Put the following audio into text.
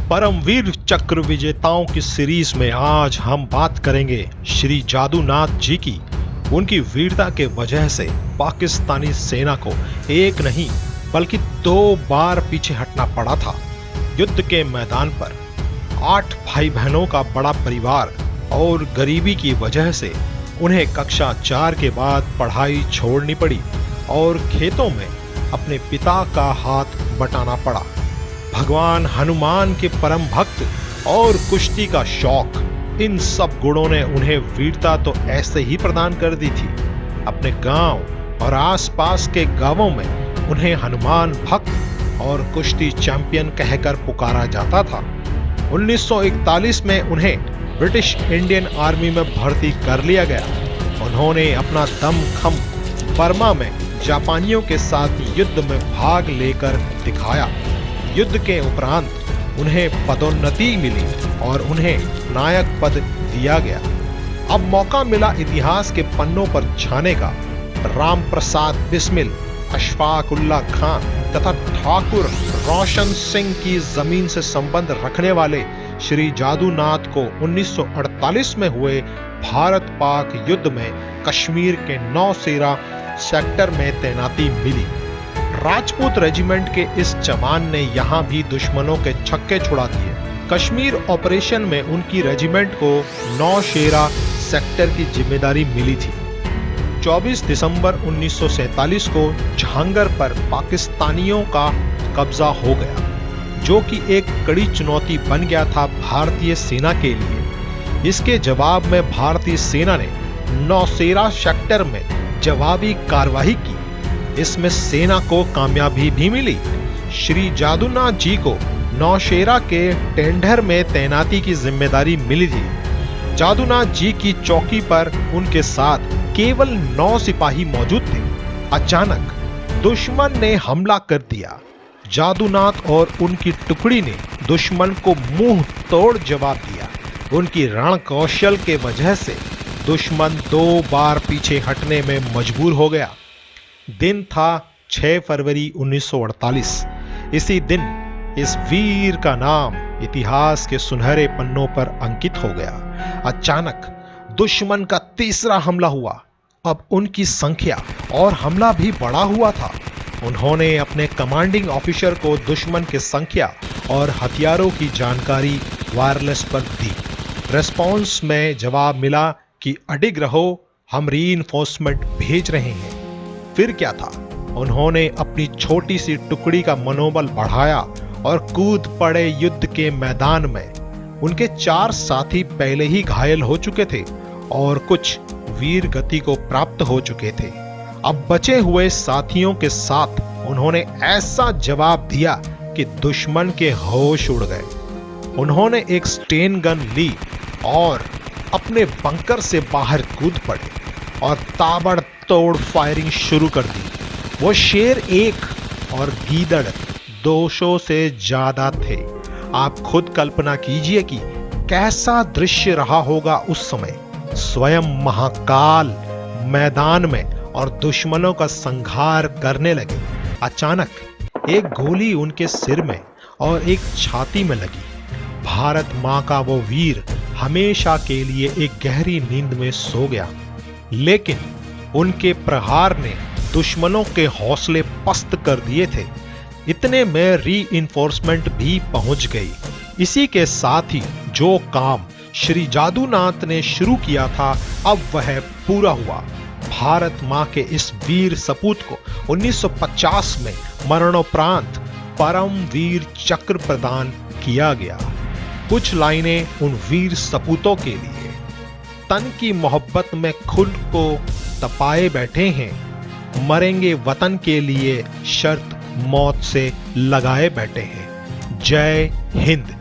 परमवीर चक्र विजेताओं की सीरीज में आज हम बात करेंगे श्री जादूनाथ जी की। उनकी वीरता के वजह से पाकिस्तानी सेना को एक नहीं बल्कि 2 बार पीछे हटना पड़ा था। युद्ध के मैदान पर 8 भाई बहनों का बड़ा परिवार और गरीबी की वजह से उन्हें कक्षा 4 के बाद पढ़ाई छोड़नी पड़ी और खेतों में अपने पिता का हाथ बटाना पड़ा। भगवान हनुमान के परम भक्त और कुश्ती का शौक, इन सब गुणों ने उन्हें वीरता तो ऐसे ही प्रदान कर दी थी। अपने गांव और आसपास के गांवों में उन्हें हनुमान भक्त और कुश्ती चैंपियन कहकर पुकारा जाता था। 1941 में उन्हें ब्रिटिश इंडियन आर्मी में भर्ती कर लिया गया। उन्होंने अपना दमखम बर्मा में जापानियों के साथ युद्ध में भाग लेकर दिखाया। युद्ध के उपरांत उन्हें पदोन्नति मिली और उन्हें नायक पद दिया गया। अब मौका मिला इतिहास के पन्नों पर छाने का। राम प्रसाद बिस्मिल, अशफाक उल्लाह खान तथा ठाकुर रोशन सिंह की जमीन से संबंध रखने वाले श्री जादूनाथ को 1948 में हुए भारत पाक युद्ध में कश्मीर के नौशेरा सेक्टर में तैनाती मिली। राजपूत रेजिमेंट के इस जवान ने यहां भी दुश्मनों के छक्के छुड़ा दिए। कश्मीर ऑपरेशन में उनकी रेजिमेंट को नौशेरा सेक्टर की जिम्मेदारी मिली थी। 24 दिसंबर 1947 को जहांगीर पर पाकिस्तानियों का कब्जा हो गया, जो कि एक कड़ी चुनौती बन गया था भारतीय सेना के लिए। इसके जवाब में भारतीय सेना ने नौशेरा सेक्टर में जवाबी कार्रवाई की। इसमें सेना को कामयाबी भी मिली। श्री जादूनाथ जी को नौशेरा के टेंडर में तैनाती की जिम्मेदारी मिली थी। जादूनाथ जी की चौकी पर उनके साथ केवल 9 सिपाही मौजूद थे। अचानक दुश्मन ने हमला कर दिया। जादूनाथ और उनकी टुकड़ी ने दुश्मन को मुंह तोड़ जवाब दिया। उनकी रण कौशल के वजह से दुश्मन 2 बार पीछे हटने में मजबूर हो गया। दिन था 6 फरवरी 1948। इसी दिन इस वीर का नाम इतिहास के सुनहरे पन्नों पर अंकित हो गया। अचानक दुश्मन का तीसरा हमला हुआ। अब उनकी संख्या और हमला भी बढ़ा हुआ था। उन्होंने अपने कमांडिंग ऑफिसर को दुश्मन की संख्या और हथियारों की जानकारी वायरलेस पर दी। रेस्पॉन्स में जवाब मिला कि अडिग रहो, हम रीइंफोर्समेंट भेज रहे हैं। फिर क्या था, उन्होंने अपनी छोटी सी टुकड़ी का मनोबल बढ़ाया और कूद पड़े युद्ध के मैदान में। उनके 4 साथी पहले ही घायल हो चुके थे और कुछ वीर गति को प्राप्त हो चुके थे। अब बचे हुए साथियों के साथ उन्होंने ऐसा जवाब दिया कि दुश्मन के होश उड़ गए। उन्होंने एक स्टेन गन ली और अपने बंकर से बाहर कूद पड़े और ताबड़तोड़ फायरिंग शुरू कर दी। वो शेर 1 और गीदड़ 200 से ज्यादा थे। आप खुद कल्पना कीजिए कि कैसा दृश्य रहा होगा उस समय। स्वयं महाकाल मैदान में और दुश्मनों का संहार करने लगे। अचानक एक गोली उनके सिर में और एक छाती में लगी। भारत मां का वो वीर हमेशा के लिए एक गहरी नींद में सो गया। लेकिन उनके प्रहार ने दुश्मनों के हौसले पस्त कर दिए थे। इतने में रीइंफोर्समेंट भी पहुंच गई। इसी के साथ ही जो काम श्री जादूनाथ ने शुरू किया था, अब वह पूरा हुआ। भारत मां के इस वीर सपूत को 1950 में मरणोपरांत परम वीर चक्र प्रदान किया गया। कुछ लाइनें उन वीर सपूतों के लिए। तन की मोहब्बत में खुद को तपाए बैठे हैं, मरेंगे वतन के लिए शर्त मौत से लगाए बैठे हैं। जय हिंद।